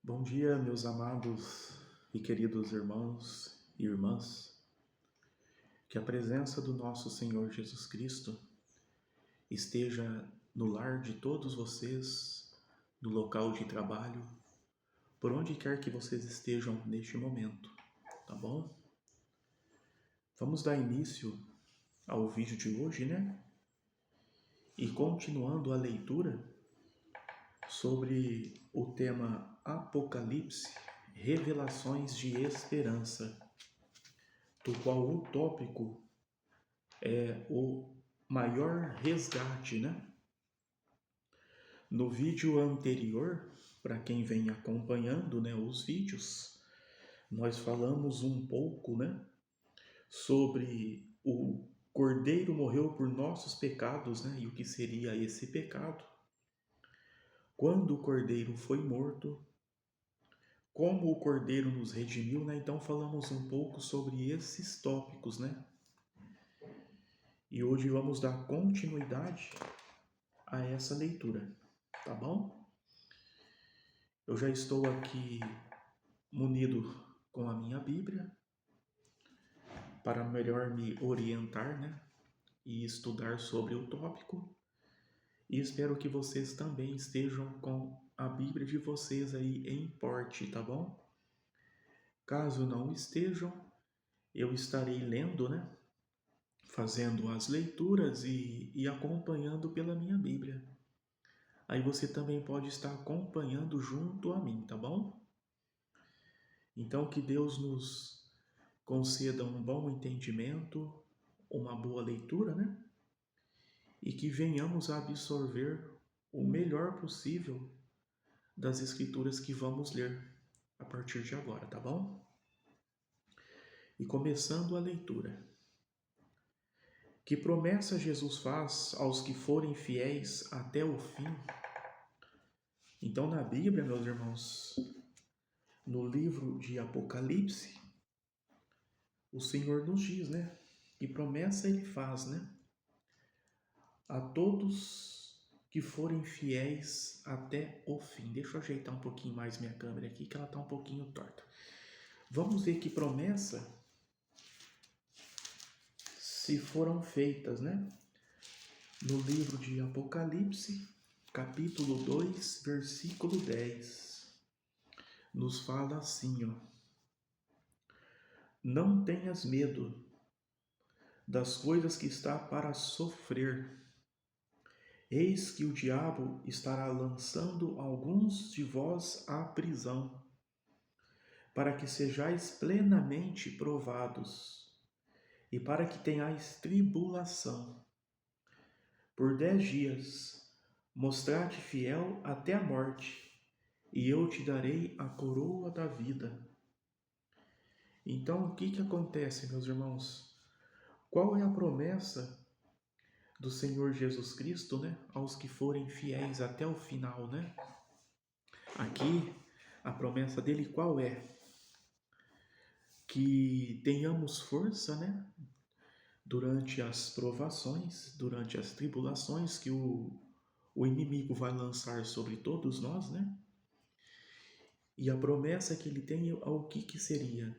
Bom dia, meus amados e queridos irmãos e irmãs. Que a presença do nosso Senhor Jesus Cristo esteja no lar de todos vocês, no local de trabalho, por onde quer que vocês estejam neste momento, tá bom? Vamos dar início ao vídeo de hoje, né? E continuando a leitura sobre o tema Apocalipse, Revelações de Esperança, do qual o tópico é o maior resgate, né? No vídeo anterior, para quem vem acompanhando, né, os vídeos, nós falamos um pouco, né, sobre o Cordeiro morreu por nossos pecados, né, e o que seria esse pecado. Quando o Cordeiro foi morto, como o Cordeiro nos redimiu, né? Então falamos um pouco sobre esses tópicos, né? E hoje vamos dar continuidade a essa leitura, tá bom? Eu já estou aqui munido com a minha Bíblia para melhor me orientar, né? E estudar sobre o tópico. E espero que vocês também estejam com a Bíblia de vocês aí em porte, tá bom? Caso não estejam, eu estarei lendo, né? Fazendo as leituras e acompanhando pela minha Bíblia. Aí você também pode estar acompanhando junto a mim, tá bom? Então que Deus nos conceda um bom entendimento, uma boa leitura, né? E que venhamos a absorver o melhor possível das escrituras que vamos ler a partir de agora, tá bom? E começando a leitura. Que promessa Jesus faz aos que forem fiéis até o fim? Então, na Bíblia, meus irmãos, no livro de Apocalipse, o Senhor nos diz, né? Que promessa ele faz, né? A todos que forem fiéis até o fim. Deixa eu ajeitar um pouquinho mais minha câmera aqui, que ela está um pouquinho torta. Vamos ver que promessa se foram feitas, né? No livro de Apocalipse, capítulo 2, versículo 10, nos fala assim, ó: Não tenhas medo das coisas que está para sofrer. Eis que o diabo estará lançando alguns de vós à prisão, para que sejais plenamente provados, e para que tenhais tribulação. Por 10 dias, mostrar-te fiel até a morte, e eu te darei a coroa da vida. Então, o que acontece, meus irmãos? Qual é a promessa do Senhor Jesus Cristo, né, aos que forem fiéis até o final, né? Aqui, a promessa dele qual é? Que tenhamos força, né, durante as provações, durante as tribulações que o inimigo vai lançar sobre todos nós, né? E a promessa que ele tem ao que seria?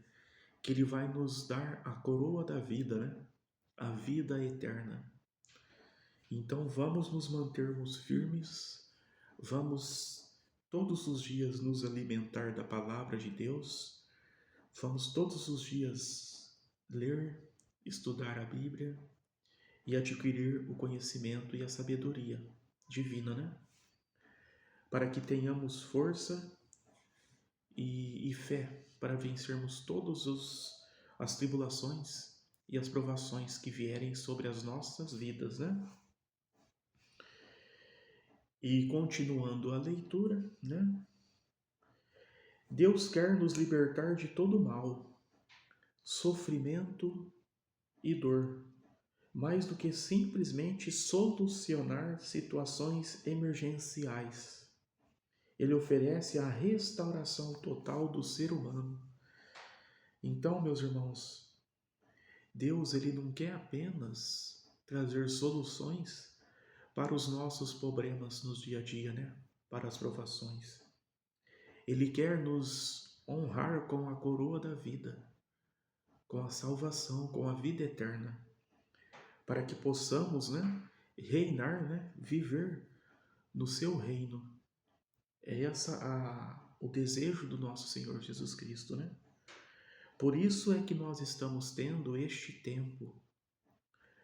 Que ele vai nos dar a coroa da vida, né? A vida eterna. Então vamos nos mantermos firmes, vamos todos os dias nos alimentar da palavra de Deus, vamos todos os dias ler, estudar a Bíblia e adquirir o conhecimento e a sabedoria divina, né? Para que tenhamos força e fé para vencermos as tribulações e as provações que vierem sobre as nossas vidas, né? E continuando a leitura, né? Deus quer nos libertar de todo mal, sofrimento e dor, mais do que simplesmente solucionar situações emergenciais. Ele oferece a restauração total do ser humano. Então, meus irmãos, Deus ele não quer apenas trazer soluções para os nossos problemas nos dia a dia, né? Para as provações. Ele quer nos honrar com a coroa da vida, com a salvação, com a vida eterna, para que possamos, né, reinar, né, viver no seu reino. É o desejo do nosso Senhor Jesus Cristo, né? Por isso é que nós estamos tendo este tempo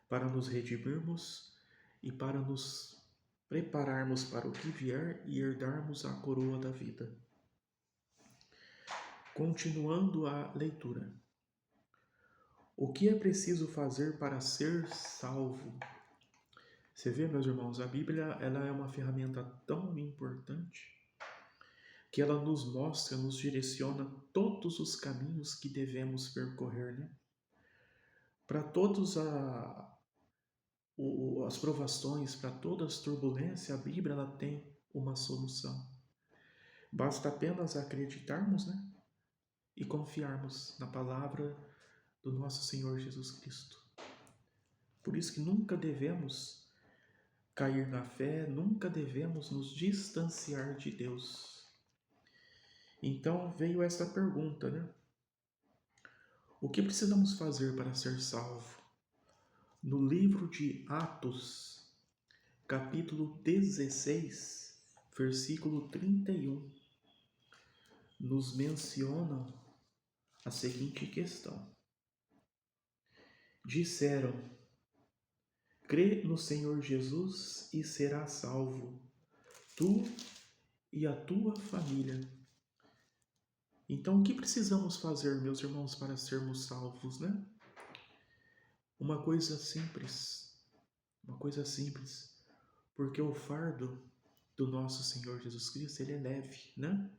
para nos redimirmos e para nos prepararmos para o que vier e herdarmos a coroa da vida. Continuando a leitura. O que é preciso fazer para ser salvo? Você vê, meus irmãos, a Bíblia ela é uma ferramenta tão importante que ela nos mostra, nos direciona todos os caminhos que devemos percorrer, né? Para todas as provações, para todas as turbulências, a Bíblia ela tem uma solução. Basta apenas acreditarmos, né? E confiarmos na palavra do nosso Senhor Jesus Cristo. Por isso que nunca devemos cair na fé, nunca devemos nos distanciar de Deus. Então veio essa pergunta, né? O que precisamos fazer para ser salvo? No livro de Atos, capítulo 16, versículo 31, nos menciona a seguinte questão. Disseram: crê no Senhor Jesus e serás salvo, tu e a tua família. Então, o que precisamos fazer, meus irmãos, para sermos salvos, né? Uma coisa simples, porque o fardo do nosso Senhor Jesus Cristo, ele é leve, né?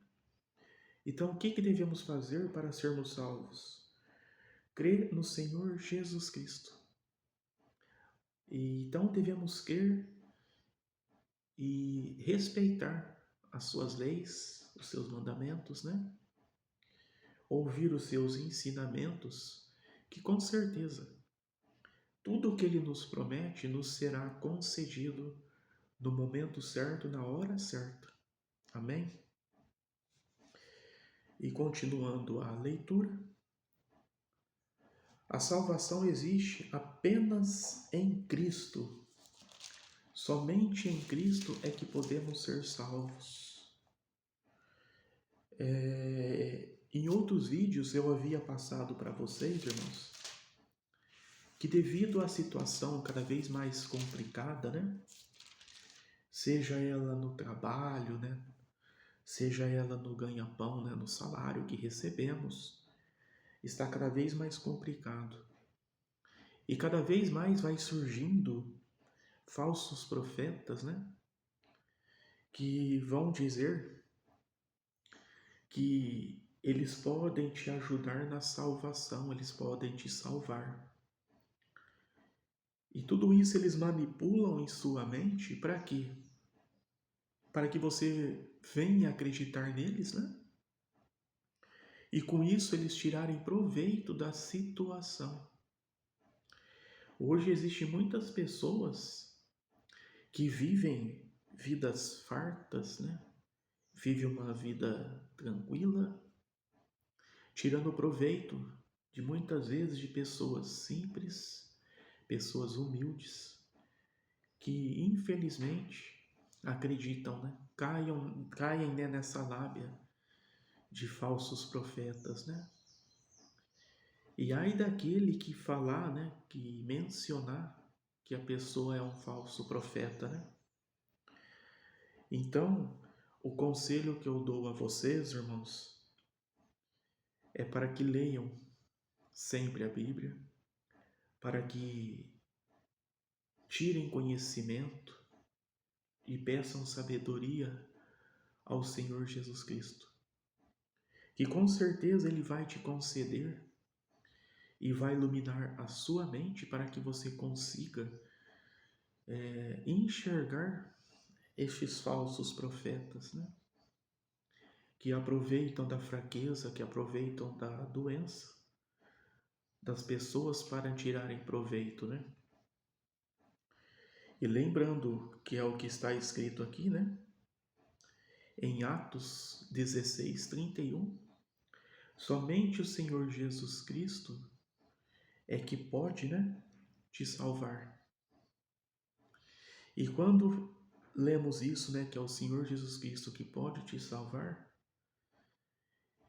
Então, o que devemos fazer para sermos salvos? Crer no Senhor Jesus Cristo. E então, devemos crer e respeitar as suas leis, os seus mandamentos, né? Ouvir os seus ensinamentos, que com certeza tudo o que ele nos promete nos será concedido no momento certo, na hora certa. Amém? E continuando a leitura, a salvação existe apenas em Cristo. Somente em Cristo é que podemos ser salvos. Em outros vídeos eu havia passado para vocês, irmãos, que devido à situação cada vez mais complicada, né? Seja ela no trabalho, né? Seja ela no ganha-pão, né? No salário que recebemos, está cada vez mais complicado. E cada vez mais vai surgindo falsos profetas, né? Que vão dizer que eles podem te ajudar na salvação, eles podem te salvar. E tudo isso eles manipulam em sua mente para quê? Para que você venha acreditar neles, né? E com isso eles tirarem proveito da situação. Hoje existem muitas pessoas que vivem vidas fartas, né? Vivem uma vida tranquila, tirando proveito de muitas vezes de pessoas simples, pessoas humildes, que infelizmente acreditam, né? Caem né, nessa lábia de falsos profetas, né? E ai daquele que falar, né, que mencionar que a pessoa é um falso profeta, né? Então, o conselho que eu dou a vocês, irmãos, é para que leiam sempre a Bíblia, para que tirem conhecimento e peçam sabedoria ao Senhor Jesus Cristo, que com certeza Ele vai te conceder e vai iluminar a sua mente para que você consiga enxergar estes falsos profetas, né? Que aproveitam da fraqueza, que aproveitam da doença das pessoas para tirarem proveito, né? E lembrando que é o que está escrito aqui, né? em Atos 16:31, somente o Senhor Jesus Cristo é que pode, né, te salvar. E quando lemos isso, né, que é o Senhor Jesus Cristo que pode te salvar,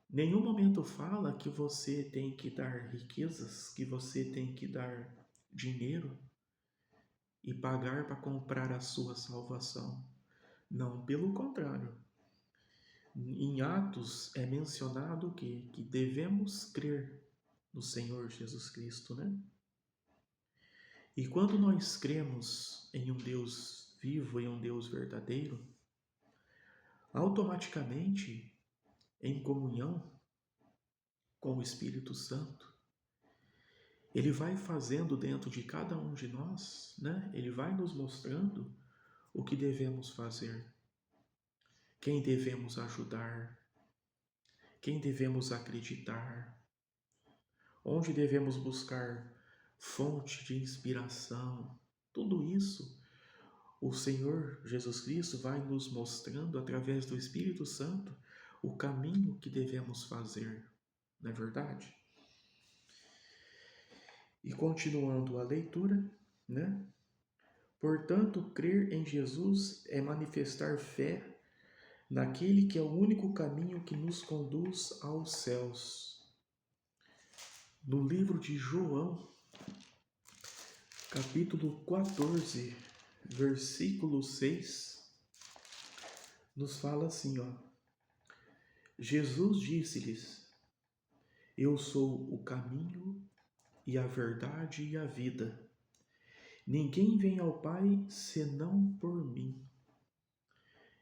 nenhum momento fala que você tem que dar riquezas, que você tem que dar dinheiro e pagar para comprar a sua salvação. Não, pelo contrário. Em Atos é mencionado que devemos crer no Senhor Jesus Cristo, né? E quando nós cremos em um Deus vivo, em um Deus verdadeiro, automaticamente, em comunhão com o Espírito Santo, ele vai fazendo dentro de cada um de nós, né? Ele vai nos mostrando o que devemos fazer, quem devemos ajudar, quem devemos acreditar, onde devemos buscar fonte de inspiração. Tudo isso o Senhor Jesus Cristo vai nos mostrando através do Espírito Santo o caminho que devemos fazer, não é verdade? E continuando a leitura, né? Portanto, crer em Jesus é manifestar fé naquele que é o único caminho que nos conduz aos céus. No livro de João, capítulo 14, versículo 6, nos fala assim, ó. Jesus disse-lhes: Eu sou o caminho e a verdade e a vida. Ninguém vem ao Pai senão por mim.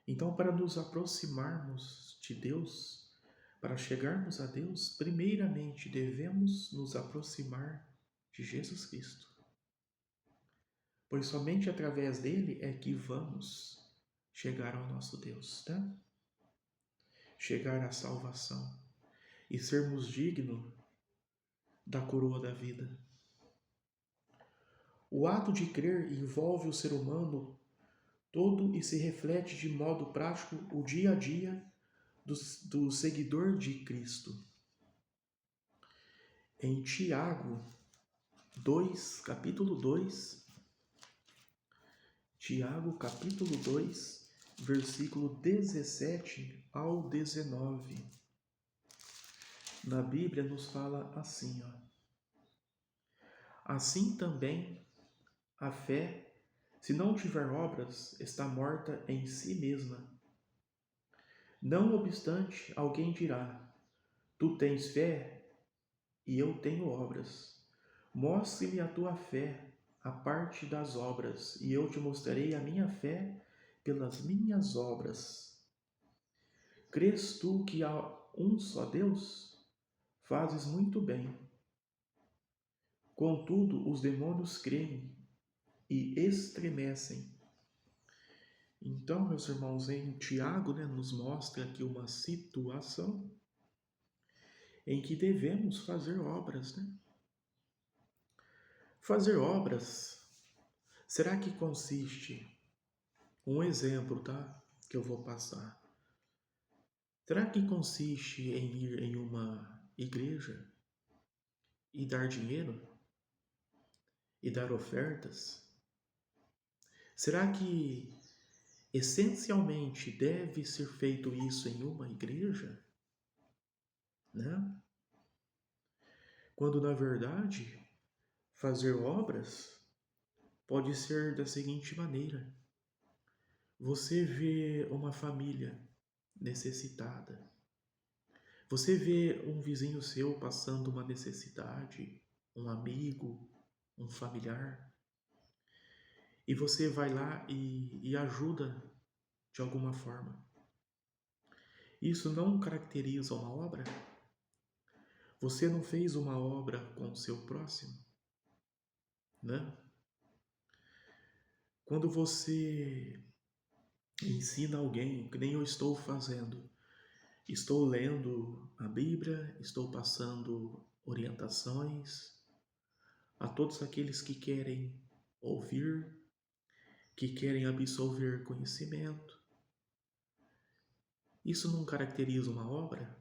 Então, para nos aproximarmos de Deus, para chegarmos a Deus, primeiramente devemos nos aproximar de Jesus Cristo. Pois somente através dele é que vamos chegar ao nosso Deus, né? Chegar à salvação e sermos dignos da coroa da vida. O ato de crer envolve o ser humano todo e se reflete de modo prático o dia a dia do seguidor de Cristo. Em Tiago 2, capítulo 2, Tiago capítulo 2, versículo 17 ao 19, na Bíblia nos fala assim, ó. Assim também a fé, se não tiver obras, está morta em si mesma. Não obstante, alguém dirá: Tu tens fé e eu tenho obras. Mostre-me a tua fé, a parte das obras, e eu te mostrarei a minha fé pelas minhas obras. Crês tu que há um só Deus? Fazes muito bem. Contudo, os demônios creem e estremecem. Então, meus irmãos, em Tiago, né, nos mostra aqui uma situação em que devemos fazer obras, né? Fazer obras, será que consiste? Um exemplo, tá? Que eu vou passar. Será que consiste em ir em uma igreja e dar dinheiro? E dar ofertas? Será que essencialmente deve ser feito isso em uma igreja? Né? Quando na verdade, fazer obras pode ser da seguinte maneira: você vê uma família necessitada, você vê um vizinho seu passando uma necessidade, um amigo, um familiar, e você vai lá e ajuda de alguma forma. Isso não caracteriza uma obra? Você não fez uma obra com o seu próximo, né? Quando você ensina alguém, que nem eu estou fazendo, estou lendo a Bíblia, estou passando orientações a todos aqueles que querem ouvir, que querem absorver conhecimento. Isso não caracteriza uma obra?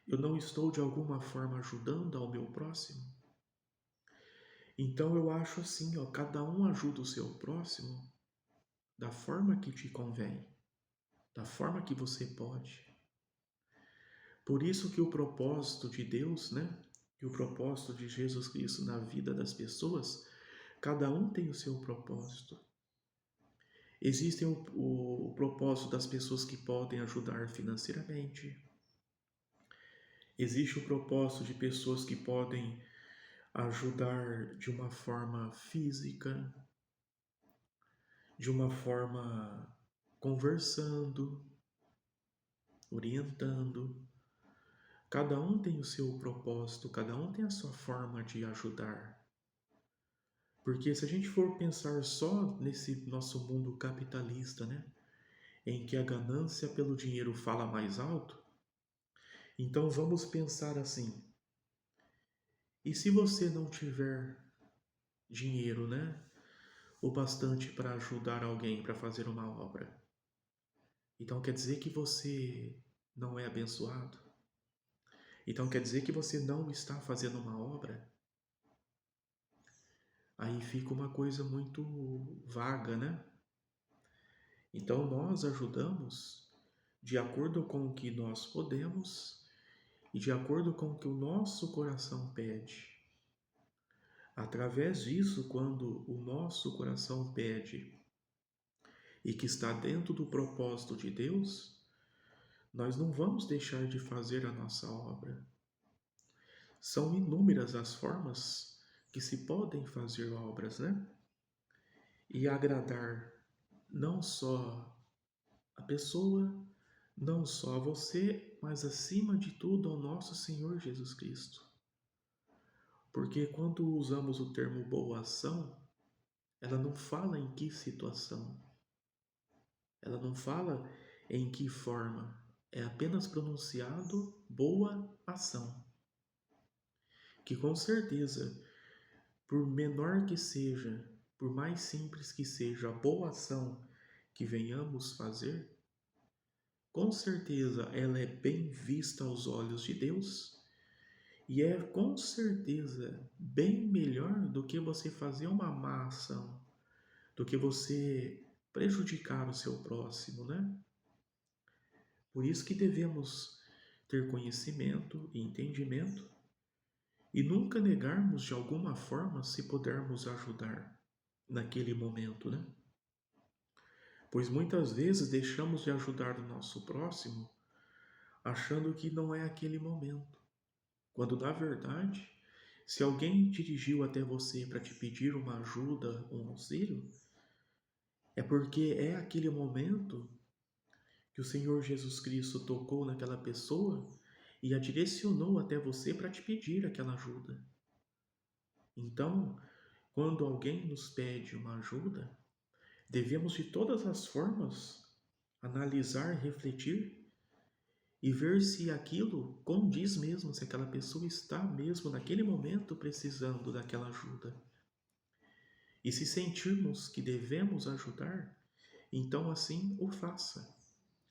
Eu não estou de alguma forma ajudando ao meu próximo? Então eu acho assim, ó, cada um ajuda o seu próximo da forma que te convém, da forma que você pode. Por isso que o propósito de Deus, né? E o propósito de Jesus Cristo na vida das pessoas, cada um tem o seu propósito. Existe o propósito das pessoas que podem ajudar financeiramente. Existe o propósito de pessoas que podem ajudar de uma forma física, de uma forma conversando, orientando. Cada um tem o seu propósito, cada um tem a sua forma de ajudar. Porque se a gente for pensar só nesse nosso mundo capitalista, né, em que a ganância pelo dinheiro fala mais alto, então vamos pensar assim: e se você não tiver dinheiro, né, o bastante para ajudar alguém para fazer uma obra? Então quer dizer que você não é abençoado? Então quer dizer que você não está fazendo uma obra? Aí fica uma coisa muito vaga, né? Então nós ajudamos de acordo com o que nós podemos e de acordo com o que o nosso coração pede. Através disso, quando o nosso coração pede e que está dentro do propósito de Deus, nós não vamos deixar de fazer a nossa obra. São inúmeras as formas que se podem fazer obras, né? E agradar não só a pessoa, não só a você, mas acima de tudo ao nosso Senhor Jesus Cristo. Porque quando usamos o termo boa ação, ela não fala em que situação, ela não fala em que forma, é apenas pronunciado boa ação. Que com certeza, por menor que seja, por mais simples que seja a boa ação que venhamos fazer, com certeza ela é bem vista aos olhos de Deus e é com certeza bem melhor do que você fazer uma má ação, do que você prejudicar o seu próximo, né? Por isso que devemos ter conhecimento e entendimento e nunca negarmos de alguma forma se pudermos ajudar naquele momento, né? Pois muitas vezes deixamos de ajudar o nosso próximo achando que não é aquele momento, quando na verdade, se alguém dirigiu até você para te pedir uma ajuda, um auxílio, é porque é aquele momento que o Senhor Jesus Cristo tocou naquela pessoa e a direcionou até você para te pedir aquela ajuda. Então, quando alguém nos pede uma ajuda, devemos de todas as formas analisar, refletir e ver se aquilo condiz mesmo, se aquela pessoa está mesmo naquele momento precisando daquela ajuda. E se sentirmos que devemos ajudar, então assim o faça,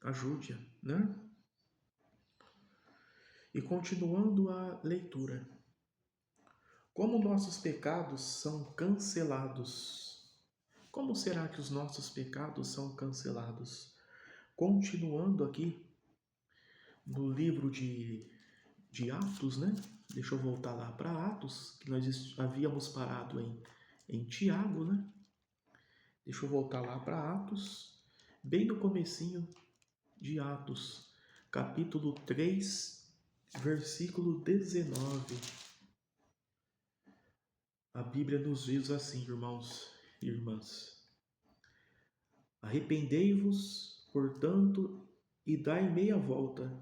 ajude-a, né? E continuando a leitura. Como nossos pecados são cancelados? Como será que os nossos pecados são cancelados? Continuando aqui no livro de Atos, né? Deixa eu voltar lá para Atos, que nós havíamos parado em Tiago, né? Deixa eu voltar lá para Atos, bem no comecinho de Atos, capítulo 3, versículo 19. A Bíblia nos diz assim, irmãos e irmãs: arrependei-vos, portanto, e dai meia volta,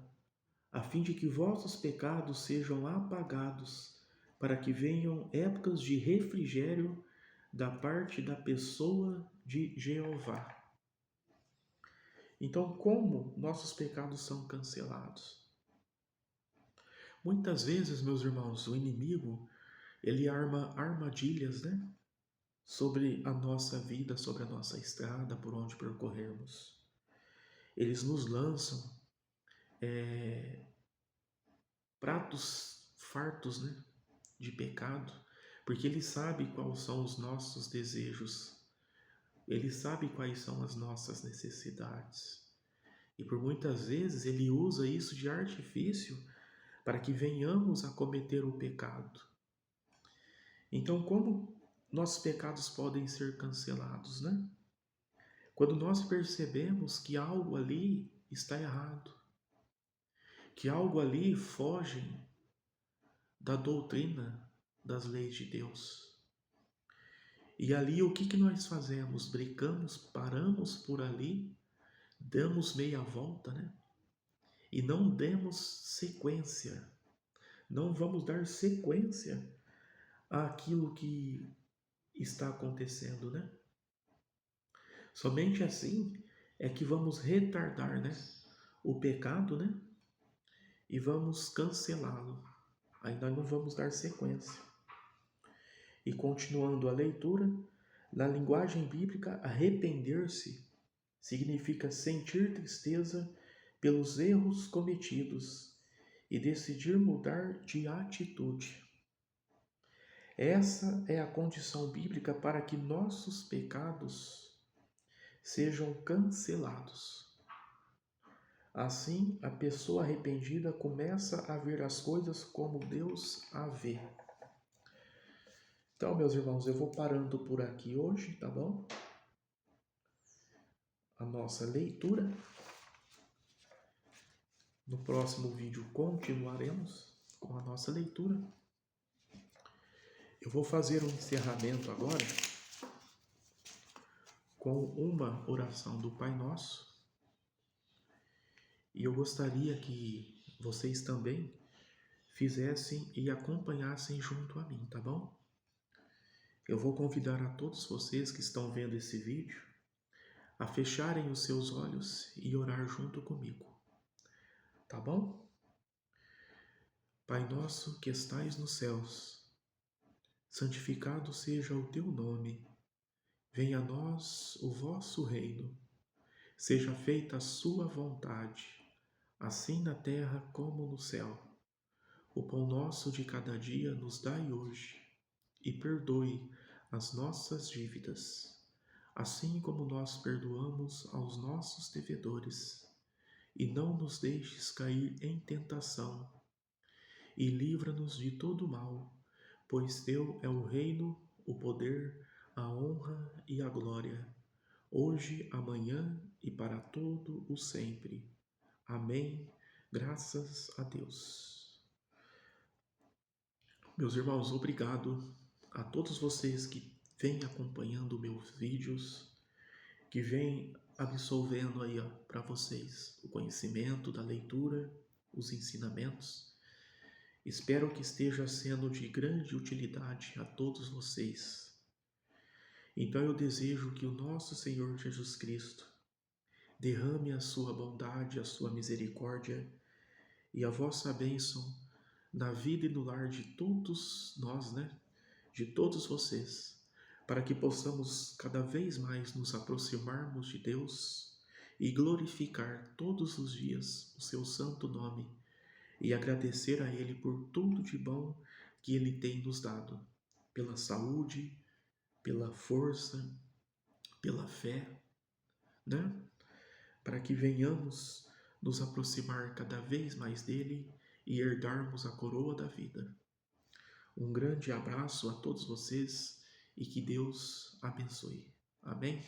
a fim de que vossos pecados sejam apagados, para que venham épocas de refrigério da parte da pessoa de Jeová. Então, como nossos pecados são cancelados? Muitas vezes, meus irmãos, o inimigo, ele arma armadilhas, né? Sobre a nossa vida, sobre a nossa estrada, por onde percorrermos. Eles nos lançam pratos fartos, né, de pecado, porque Ele sabe quais são os nossos desejos, Ele sabe quais são as nossas necessidades. E por muitas vezes Ele usa isso de artifício para que venhamos a cometer o pecado. Então, como nossos pecados podem ser cancelados, né? Quando nós percebemos que algo ali está errado, que algo ali foge da doutrina das leis de Deus. E ali o que nós fazemos? Brincamos, paramos por ali, damos meia volta, né? E não demos sequência. Não vamos dar sequência àquilo que está acontecendo, né? Somente assim é que vamos retardar, né, o pecado, né? E vamos cancelá-lo. Ainda não vamos dar sequência. E continuando a leitura, na linguagem bíblica, arrepender-se significa sentir tristeza pelos erros cometidos e decidir mudar de atitude. Essa é a condição bíblica para que nossos pecados sejam cancelados. Assim, a pessoa arrependida começa a ver as coisas como Deus a vê. Então, meus irmãos, eu vou parando por aqui hoje, tá bom? A nossa leitura. No próximo vídeo continuaremos com a nossa leitura. Eu vou fazer um encerramento agora com uma oração do Pai Nosso. E eu gostaria que vocês também fizessem e acompanhassem junto a mim, tá bom? Eu vou convidar a todos vocês que estão vendo esse vídeo a fecharem os seus olhos e orar junto comigo, tá bom? Pai nosso que estais nos céus, santificado seja o teu nome, venha a nós o vosso reino, seja feita a sua vontade, assim na terra como no céu. O pão nosso de cada dia nos dai hoje, e perdoe as nossas dívidas, assim como nós perdoamos aos nossos devedores. E não nos deixes cair em tentação, e livra-nos de todo mal, pois teu é o reino, o poder, a honra e a glória, hoje, amanhã e para todo o sempre. Amém. Graças a Deus. Meus irmãos, obrigado a todos vocês que vêm acompanhando meus vídeos, que vêm absolvendo aí para vocês o conhecimento da leitura, os ensinamentos. Espero que esteja sendo de grande utilidade a todos vocês. Então eu desejo que o nosso Senhor Jesus Cristo derrame a sua bondade, a sua misericórdia e a vossa bênção na vida e no lar de todos nós, né? De todos vocês, para que possamos cada vez mais nos aproximarmos de Deus e glorificar todos os dias o seu santo nome e agradecer a Ele por tudo de bom que Ele tem nos dado, pela saúde, pela força, pela fé, né? Para que venhamos nos aproximar cada vez mais dele e herdarmos a coroa da vida. Um grande abraço a todos vocês e que Deus abençoe. Amém?